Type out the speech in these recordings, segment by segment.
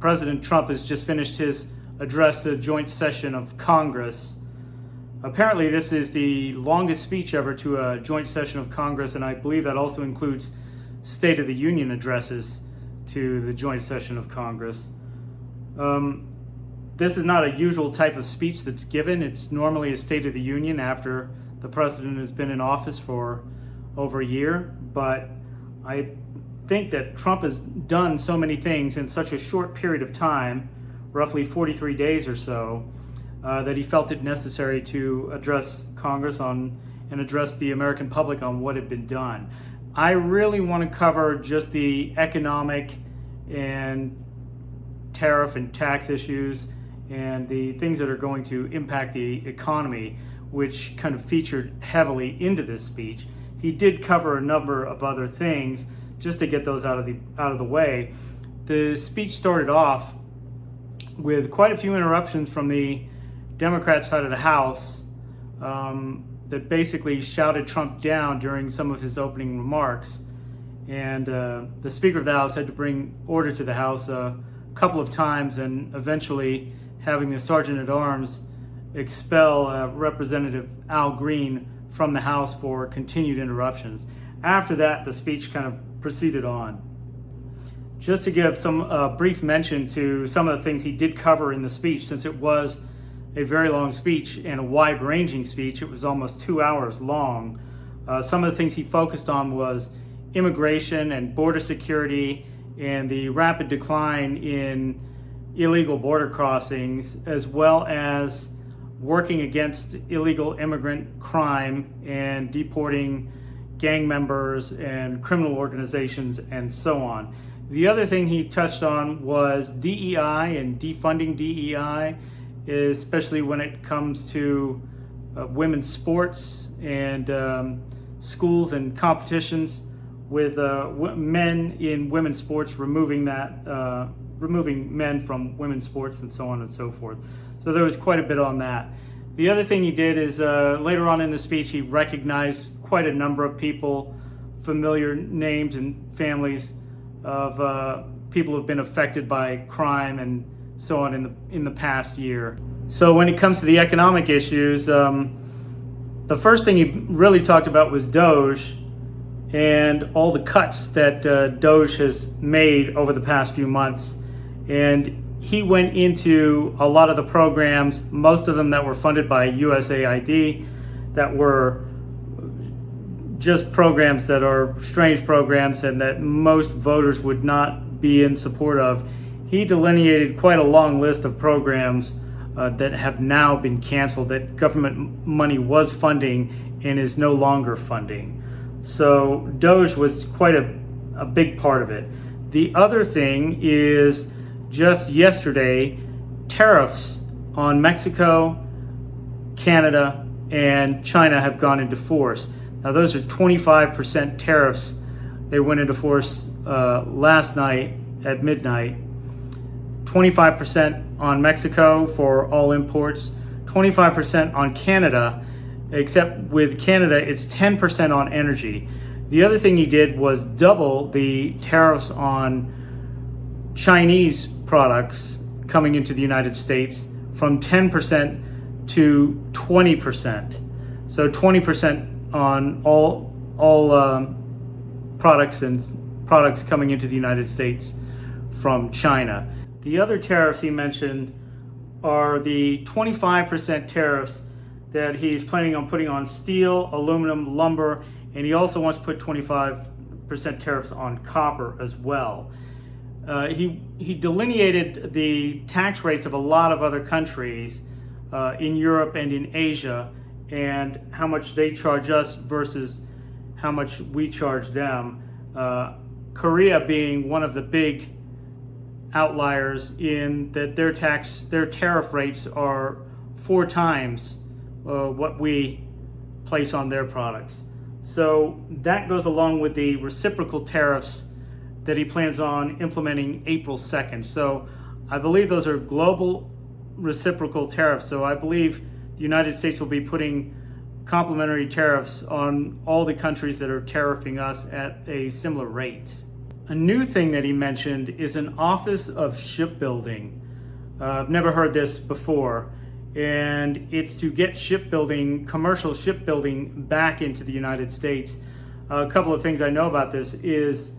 President Trump has just finished his address to the joint session of Congress. Apparently, this is the longest speech ever to a joint session of Congress, and I believe that also includes State of the Union addresses to the joint session of Congress. This is not a usual type of speech that's given. It's normally a State of the Union after the president has been in office for over a year, but I think that Trump has done so many things in such a short period of time, roughly 43 days or so, that he felt it necessary to address Congress on and address the American public on what had been done. I really want to cover just the economic and tariff and tax issues and the things that are going to impact the economy, which kind of featured heavily into this speech. He did cover a number of other things just to get those out of the way. The speech started off with quite a few interruptions from the Democrat side of the House that basically shouted Trump down during some of his opening remarks. And the Speaker of the House had to bring order to the House a couple of times, and eventually having the Sergeant-at-Arms expel Representative Al Green from the House for continued interruptions. After that, the speech kind of proceeded on. Just to give some brief mention to some of the things he did cover in the speech, since it was a very long speech and a wide-ranging speech. It was almost 2 hours long. Some of the things he focused on was immigration and border security and the rapid decline in illegal border crossings, as well as working against illegal immigrant crime and deporting gang members and criminal organizations and so on. The other thing he touched on was DEI and defunding DEI, especially when it comes to women's sports and schools and competitions with men in women's sports, removing men from women's sports and so on and so forth. So there was quite a bit on that. The other thing he did is later on in the speech, he recognized quite a number of people, familiar names and families of people who have been affected by crime and so on in the past year. So when it comes to the economic issues, the first thing he really talked about was DOGE and all the cuts that DOGE has made over the past few months. And he went into a lot of the programs, most of them that were funded by USAID, that were just programs that are strange programs and that most voters would not be in support of. He delineated quite a long list of programs that have now been canceled, that government money was funding and is no longer funding. So DOGE was quite a big part of it. The other thing is, just yesterday, tariffs on Mexico, Canada, and China have gone into force. Now those are 25% tariffs. They went into force last night at midnight. 25% on Mexico for all imports, 25% on Canada, except with Canada it's 10% on energy. The other thing he did was double the tariffs on Chinese products coming into the United States from 10% to 20%. So 20% on all products coming into the United States from China. The other tariffs he mentioned are the 25% tariffs that he's planning on putting on steel, aluminum, lumber, and he also wants to put 25% tariffs on copper as well. He delineated the tax rates of a lot of other countries in Europe and in Asia, and how much they charge us versus how much we charge them. Korea being one of the big outliers in that their tariff rates are 4 times what we place on their products. So that goes along with the reciprocal tariffs that he plans on implementing April 2nd. So I believe those are global reciprocal tariffs. So I believe the United States will be putting complementary tariffs on all the countries that are tariffing us at a similar rate. a new thing that he mentioned is an Office of Shipbuilding. I've never heard this before, and it's to get shipbuilding, commercial shipbuilding, back into the United States. A couple of things I know about this is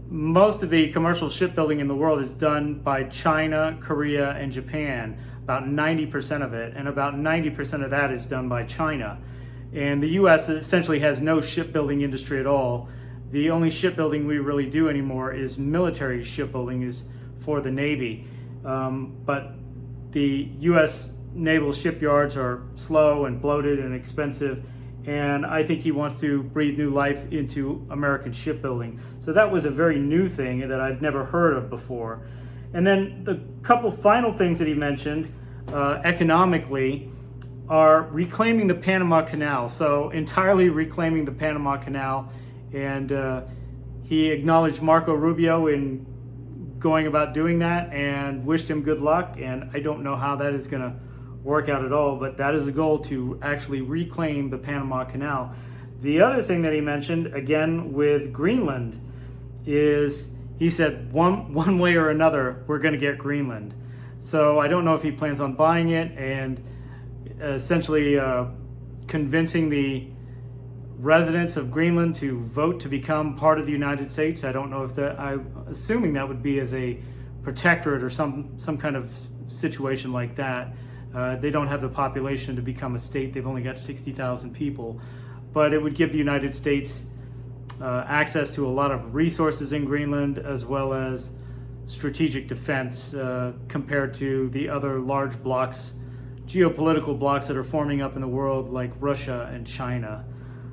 most of the commercial shipbuilding in the world is done by China, Korea, and Japan, about 90% of it, and about 90% of that is done by China. And the US essentially has no shipbuilding industry at all. The only shipbuilding we really do anymore is military shipbuilding, is for the Navy. But the US naval shipyards are slow and bloated and expensive, and I think he wants to breathe new life into American shipbuilding. So that was a very new thing that I'd never heard of before. And then the couple final things that he mentioned economically are reclaiming the Panama Canal. So entirely reclaiming the Panama Canal. And he acknowledged Marco Rubio in going about doing that and wished him good luck. And I don't know how that is going to work out at all, but that is a goal, to actually reclaim the Panama Canal. The other thing that he mentioned, again with Greenland, is he said one way or another we're going to get Greenland. So I don't know if he plans on buying it and essentially convincing the residents of Greenland to vote to become part of the United States. I don't know if that, I'm assuming that would be as a protectorate or some kind of situation like that. They don't have the population to become a state. They've only got 60,000 people. But it would give the United States access to a lot of resources in Greenland, as well as strategic defense compared to the other large blocks, geopolitical blocks that are forming up in the world, like Russia and China.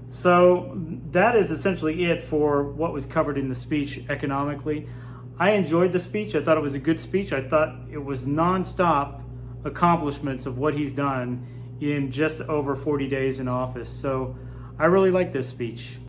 So that is essentially it for what was covered in the speech economically. I enjoyed the speech. I thought it was a good speech. I thought it was nonstop accomplishments of what he's done in just over 40 days in office. So I really like this speech.